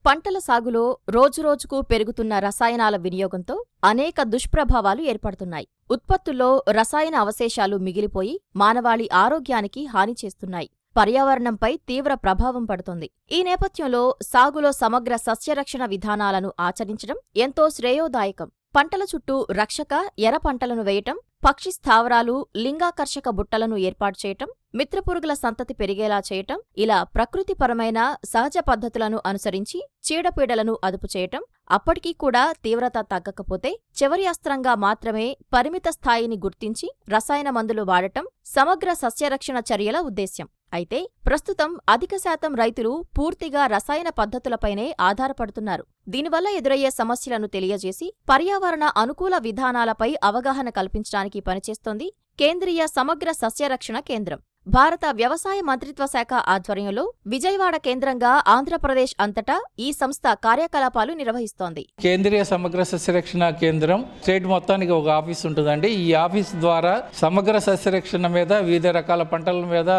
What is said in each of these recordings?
పంటల సాగులో రోజురోజుకు పెరుగుతున్న రసాయనాల వినియోగంతో అనేక దుష్ప్రభావాలు ఏర్పడుతున్నాయి. ఉత్పత్తుల్లో రసాయన అవశేషాలు మిగిలిపోయి మానవాళి ఆరోగ్యానికి హాని చేస్తున్నాయి. పర్యావరణంపై తీవ్ర ప్రభావం పడుతోంది. ఈ నేపథ్యంలో సాగులో సమగ్ర సస్యరక్షణ విధానాలను ఆచరించడం ఎంతో శ్రేయోదాయకం. పంటల చుట్టూ రక్షక ఎర పంటలను వేయటం, పక్షి స్థావరాలు, లింగాకర్షక బుట్టలను ఏర్పాటు చేయటం, మిత్రపురుగుల సంతతి పెరిగేలా చేయటం, ఇలా ప్రకృతిపరమైన సహజ పద్ధతులను అనుసరించి చీడపీడలను అదుపు చేయటం, అప్పటికీ కూడా తీవ్రత తగ్గకపోతే చివరి అస్త్రంగా మాత్రమే పరిమిత స్థాయిని గుర్తించి రసాయన మందులు వాడటం సమగ్ర సస్యరక్షణ చర్యల ఉద్దేశ్యం. అయితే ప్రస్తుతం అధిక శాతం రైతులు పూర్తిగా రసాయన పద్ధతులపైనే ఆధారపడుతున్నారు. దీనివల్ల ఎదురయ్యే సమస్యలను తెలియజేసి పర్యావరణ అనుకూల విధానాలపై అవగాహన కల్పించడానికి పనిచేస్తోంది కేంద్రీయ సమగ్ర సస్యరక్షణ కేంద్రం. భారత వ్యవసాయ మంత్రిత్వ శాఖ ఆధ్వర్యంలో విజయవాడ కేంద్రంగా ఆంధ్రప్రదేశ్ అంతటా ఈ సంస్థ కార్యకలాపాలు నిర్వహిస్తోంది. కేంద్రీయ సమగ్ర సస్యరక్షణ కేంద్రం స్టేట్ మొత్తానికి ఒక ఆఫీస్ ఉంటుందండి. ఈ ఆఫీస్ ద్వారా సమగ్ర సస్యరక్షణ మీద, వివిధ రకాల పంటల మీద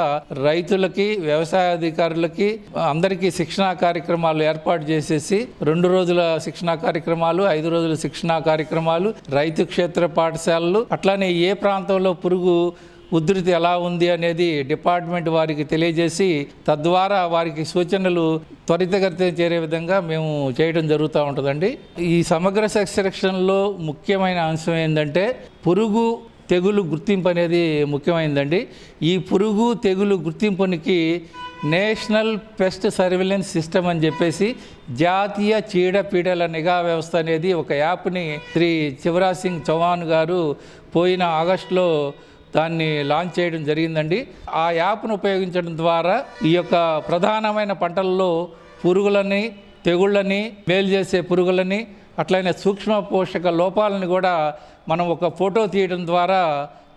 రైతులకి, వ్యవసాయ అధికారులకి అందరికీ శిక్షణా కార్యక్రమాలు ఏర్పాటు చేసేసి 2 రోజుల శిక్షణా కార్యక్రమాలు, 5 రోజుల శిక్షణా కార్యక్రమాలు, రైతు క్షేత్ర పాఠశాలలు, అట్లానే ఏ ప్రాంతంలో పురుగు ఉధృతి ఎలా ఉంది అనేది డిపార్ట్మెంట్ వారికి తెలియజేసి తద్వారా వారికి సూచనలు త్వరితగతిన చేరే విధంగా మేము చేయడం జరుగుతూ ఉంటుందండి. ఈ సమగ్ర సస్యరక్షణలో ముఖ్యమైన అంశం ఏంటంటే పురుగు తెగులు గుర్తింపు అనేది ముఖ్యమైనదండి. ఈ పురుగు తెగులు గుర్తింపునికి నేషనల్ పెస్ట్ సర్వేలెన్స్ సిస్టమ్ అని చెప్పేసి జాతీయ చీడపీడల నిఘా వ్యవస్థ అనేది ఒక యాప్ని శ్రీ శివరాజ్ సింగ్ చౌహాన్ గారు పోయిన ఆగస్టులో దాన్ని లాంచ్ చేయడం జరిగిందండి. ఆ యాప్ను ఉపయోగించడం ద్వారా ఈ యొక్క ప్రధానమైన పంటల్లో పురుగులని, తెగుళ్ళని, మేలు చేసే పురుగులని, అట్లనే సూక్ష్మ పోషక లోపాలని కూడా మనం ఒక ఫోటో తీయడం ద్వారా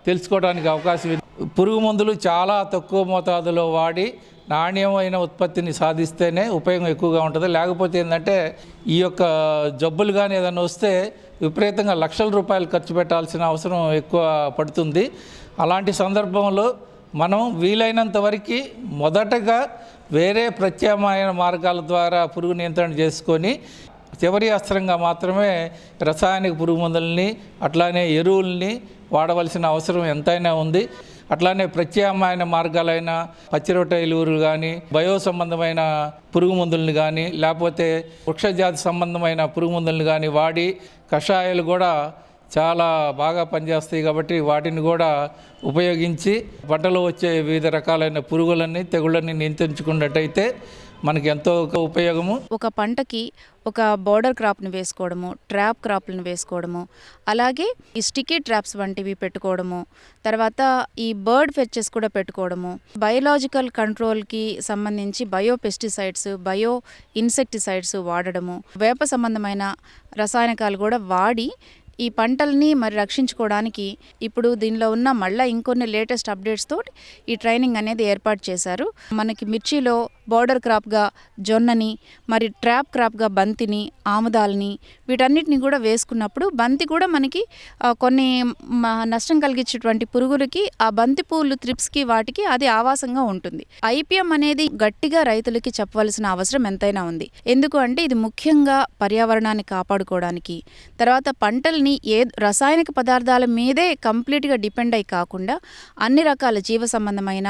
తెలుసుకోవడానికి అవకాశం ఉంది. పురుగు మందులు చాలా తక్కువ మోతాదులో వాడి నాణ్యమైన ఉత్పత్తిని సాధిస్తేనే ఉపయోగం ఎక్కువగా ఉంటుంది. లేకపోతే ఏంటంటే ఈ యొక్క జబ్బులు కానీ ఏదైనా వస్తే విపరీతంగా లక్షల రూపాయలు ఖర్చు పెట్టాల్సిన అవసరం ఎక్కువ పడుతుంది. అలాంటి సందర్భంలో మనం వీలైనంత వరకు మొదటగా వేరే ప్రత్యామ్నాయ మార్గాల ద్వారా పురుగు నియంత్రణ చేసుకొని చివరి అస్త్రంగా మాత్రమే రసాయనిక పురుగు మందులని, అట్లానే ఎరువుల్ని వాడవలసిన అవసరం ఎంతైనా ఉంది. అట్లానే ప్రత్యామ్నాయ మార్గాలైన పచ్చిరొట్ట ఎరువులు కానీ, బయో సంబంధమైన పురుగు మందులను కానీ, లేకపోతే వృక్షజాతి సంబంధమైన పురుగు మందులను కానీ వాడి కషాయాలు కూడా చాలా బాగా పనిచేస్తాయి. కాబట్టి వాటిని కూడా ఉపయోగించి పంటలో వచ్చే వివిధ రకాలైన పురుగులని, తెగుళ్ళని నియంత్రించుకున్నట్టయితే మనకి ఎంతో ఉపయోగము. ఒక పంటకి ఒక బోర్డర్ క్రాప్ని వేసుకోవడము, ట్రాప్ క్రాప్లను వేసుకోవడము, అలాగే ఈ స్టిక్కీ ట్రాప్స్ వంటివి పెట్టుకోవడము, తర్వాత ఈ బర్డ్ ఫెచెస్ కూడా పెట్టుకోవడము, బయోలాజికల్ కంట్రోల్కి సంబంధించి బయో పెస్టిసైడ్స్, బయో ఇన్సెక్టిసైడ్స్ వాడడము, వేప సంబంధమైన రసాయనికాలు కూడా వాడి ఈ పంటల్ని మరి రక్షించుకోవడానికి ఇప్పుడు దీనిలో ఉన్న మళ్ళీ ఇంకొన్ని లేటెస్ట్ అప్డేట్స్ తోటి ఈ ట్రైనింగ్ అనేది ఏర్పాటు చేశారు. మనకి మిర్చిలో బోర్డర్ క్రాప్గా జొన్నని, మరి ట్రాప్ క్రాప్గా బంతిని, ఆముదాలని, వీటన్నిటిని కూడా వేసుకున్నప్పుడు బంతి కూడా మనకి కొన్ని నష్టం కలిగించేటువంటి పురుగులకి ఆ బంతి పూలు త్రిప్స్కి వాటికి అది ఆవాసంగా ఉంటుంది. ఐపీఎం అనేది గట్టిగా రైతులకి చెప్పవలసిన అవసరం ఎంతైనా ఉంది. ఎందుకు అంటే ఇది ముఖ్యంగా పర్యావరణాన్ని కాపాడుకోవడానికి, తర్వాత పంటల్ని ఏ రసాయనిక పదార్థాల మీదే కంప్లీట్గా డిపెండ్ అయి కాకుండా అన్ని రకాల జీవ సంబంధమైన,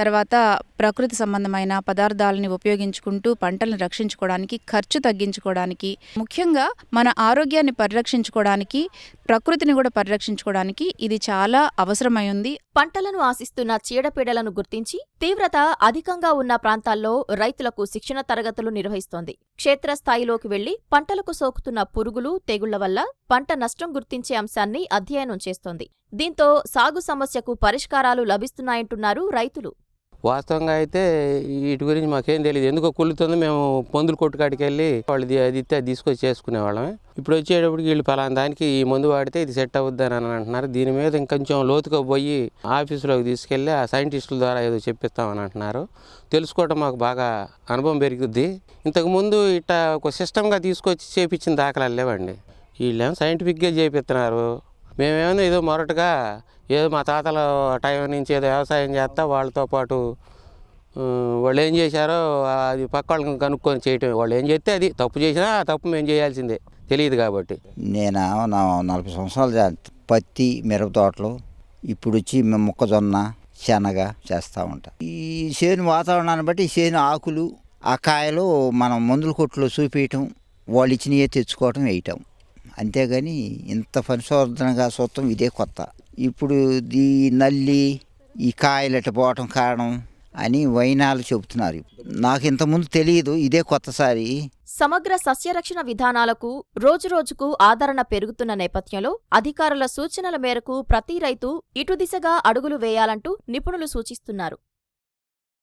తర్వాత ప్రకృతి సంబంధమైన పదార్థాలని ఉపయోగించుకుంటూ పంటలను రక్షించుకోవడానికి, ఖర్చు తగ్గించుకోవడానికి, ముఖ్యంగా మన ఆరోగ్యాన్ని పరిరక్షించుకోవడానికి, ప్రకృతిని కూడా పరిరక్షించుకోవడానికి ఇది చాలా అవసరమైంది. పంటలను ఆశిస్తున్న చీడపీడలను గుర్తించి తీవ్రత అధికంగా ఉన్న ప్రాంతాల్లో రైతులకు శిక్షణ తరగతులు నిర్వహిస్తోంది. క్షేత్రస్థాయిలోకి వెళ్లి పంటలకు సోకుతున్న పురుగులు, తెగుళ్ల వల్ల పంట నష్టం గుర్తించే అంశాన్ని అధ్యయనం చేస్తోంది. దీంతో సాగు సమస్యకు పరిష్కారాలు లభిస్తున్నాయంటున్నారు రైతులు. వాస్తవంగా అయితే వీటి గురించి మాకేం తెలియదు. ఎందుకో కుళ్ళుతుంది. మేము పందులు కొట్టుకాడికి వెళ్ళి వాళ్ళు అది ఇస్తే అది తీసుకొచ్చి చేసుకునేవాళ్ళమే. ఇప్పుడు వచ్చేటప్పటికి వీళ్ళు ఫలానా దానికి ఈ మందు వాడితే ఇది సెట్ అవుద్దని అని అంటున్నారు. దీని మీద ఇంకొంచెం లోతుగా పోయి ఆఫీసులోకి తీసుకెళ్ళి ఆ సైంటిస్టుల ద్వారా ఏదో చెప్పిస్తామని అంటున్నారు. తెలుసుకోవడం మాకు బాగా అనుభవం పెరుగుద్ది. ఇంతకుముందు ఇట్లా ఒక సిస్టమ్గా తీసుకొచ్చి చేపించిన దాఖలాలు లేవండి. వీళ్ళేమో సైంటిఫిక్గా చేపిస్తున్నారు. మేమేమో ఏదో మొరటుగా ఏదో మా తాతల టైం నుంచి ఏదో వ్యవసాయం చేస్తా వాళ్ళతో పాటు వాళ్ళు ఏం చేశారో అది పక్క వాళ్ళని కనుక్కొని చేయటం. వాళ్ళు ఏం చేస్తే అది తప్పు చేసినా ఆ తప్పు మేము చేయాల్సిందే, తెలియదు కాబట్టి. నేను 40 సంవత్సరాలు పత్తి మిరప తోటలు, ఇప్పుడు వచ్చి మేము మొక్కజొన్న శనగ చేస్తూ ఉంటాం. ఈ చేను వాతావరణాన్ని బట్టి ఈ చేను ఆకులు ఆ కాయలు మనం మందుల కొట్లో చూపించటం, వాళ్ళు ఇచ్చినవే తెచ్చుకోవటం, వేయటం. అంతేగాని ఇంత పరిశోధనగా చూస్తాం ఇదే కొత్త. ఇప్పుడు ఈ నల్లి ఈ కాయలు ఇట్ట పోవటం కారణం అని వైనాలు చెబుతున్నారు. నాకు ఇంతకుముందు తెలియదు, ఇదే కొత్తసారి. సమగ్ర సస్యరక్షణ విధానాలకు రోజురోజుకు ఆదరణ పెరుగుతున్న నేపథ్యంలో అధికారుల సూచనల మేరకు ప్రతి రైతు ఇటు దిశగా అడుగులు వేయాలంటూ నిపుణులు సూచిస్తున్నారు.